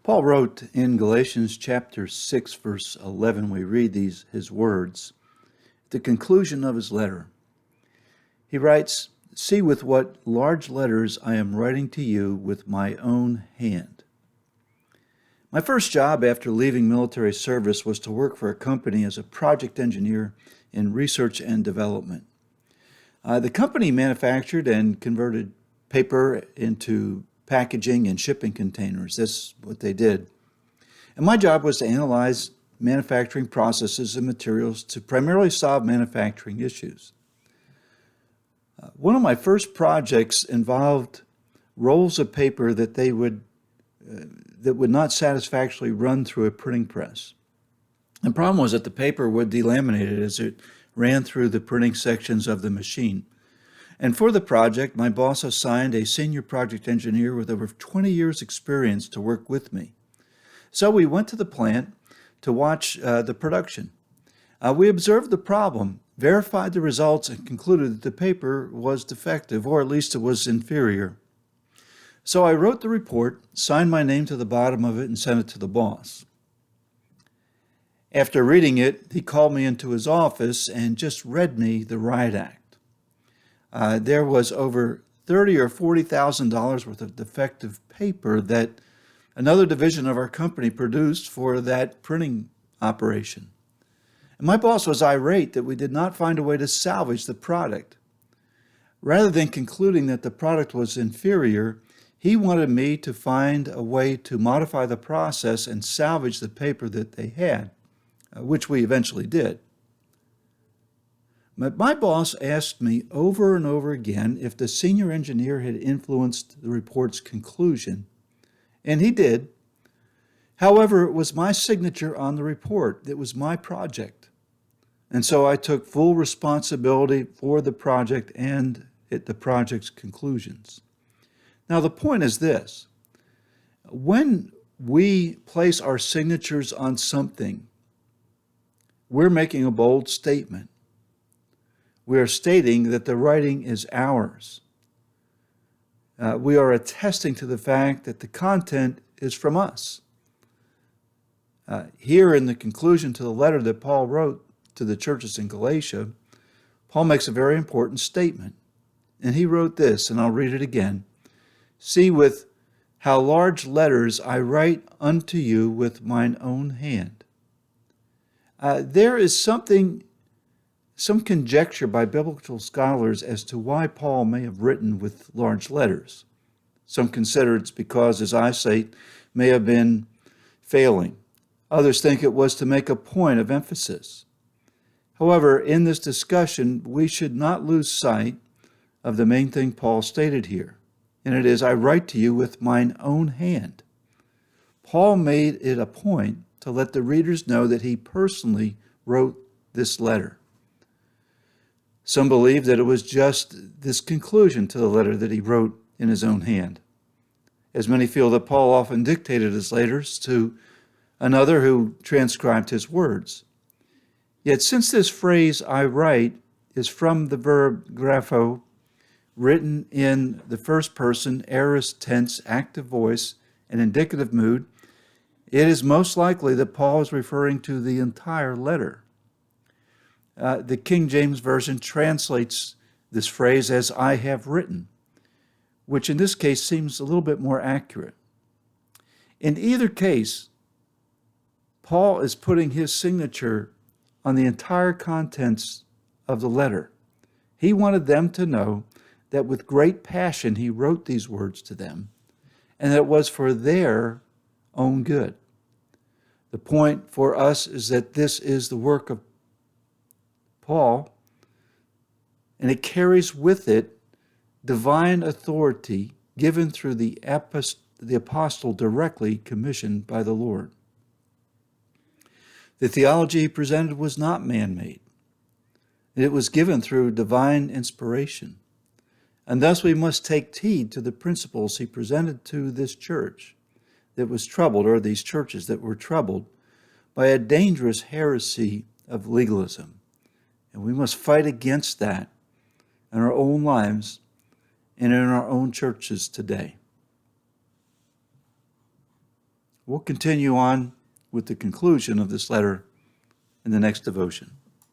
Paul wrote in Galatians chapter 6, verse 11, we read his words, at the conclusion of his letter. He writes, "See with what large letters I am writing to you with my own hand." My first job after leaving military service was to work for a company as a project engineer in research and development. The company manufactured and converted paper into packaging and shipping containers. That's what they did. And my job was to analyze manufacturing processes and materials to primarily solve manufacturing issues. One of my first projects involved rolls of paper that would not satisfactorily run through a printing press. The problem was that the paper would delaminate it as it ran through the printing sections of the machine. And for the project, my boss assigned a senior project engineer with over 20 years' experience to work with me. So we went to the plant to watch the production. We observed the problem, verified the results, and concluded that the paper was defective, or at least it was inferior. So I wrote the report, signed my name to the bottom of it, and sent it to the boss. After reading it, he called me into his office and just read me the riot act. There was over $30,000 or $40,000 worth of defective paper that another division of our company produced for that printing operation. And my boss was irate that we did not find a way to salvage the product. Rather than concluding that the product was inferior, he wanted me to find a way to modify the process and salvage the paper that they had, which we eventually did. But my boss asked me over and over again if the senior engineer had influenced the report's conclusion, and he did. However, it was my signature on the report. It was my project. And so I took full responsibility for the project and the project's conclusions. Now, the point is this. When we place our signatures on something, we're making a bold statement. We are stating that the writing is ours. We are attesting to the fact that the content is from us. Here in the conclusion to the letter that Paul wrote to the churches in Galatia, Paul makes a very important statement. And he wrote this, and I'll read it again. "See with how large letters I write unto you with mine own hand." There is some conjecture by biblical scholars as to why Paul may have written with large letters. Some consider it's because his eyesight may have been failing. Others think it was to make a point of emphasis. However, in this discussion, we should not lose sight of the main thing Paul stated here, and it is, "I write to you with mine own hand." Paul made it a point to let the readers know that he personally wrote this letter. Some believe that it was just this conclusion to the letter that he wrote in his own hand, as many feel that Paul often dictated his letters to another who transcribed his words. Yet since this phrase, "I write," is from the verb grapho, written in the first person, aorist tense, active voice, and indicative mood, it is most likely that Paul is referring to the entire letter. The King James Version translates this phrase as "I have written," which in this case seems a little bit more accurate. In either case, Paul is putting his signature on the entire contents of the letter. He wanted them to know that with great passion he wrote these words to them, and that it was for their own good. The point for us is that this is the work of Paul, and it carries with it divine authority given through the apostle directly commissioned by the Lord. The theology he presented was not man-made. It was given through divine inspiration. And thus we must take heed to the principles he presented to this church that was troubled, or these churches that were troubled, by a dangerous heresy of legalism. And we must fight against that in our own lives and in our own churches today. We'll continue on with the conclusion of this letter in the next devotion.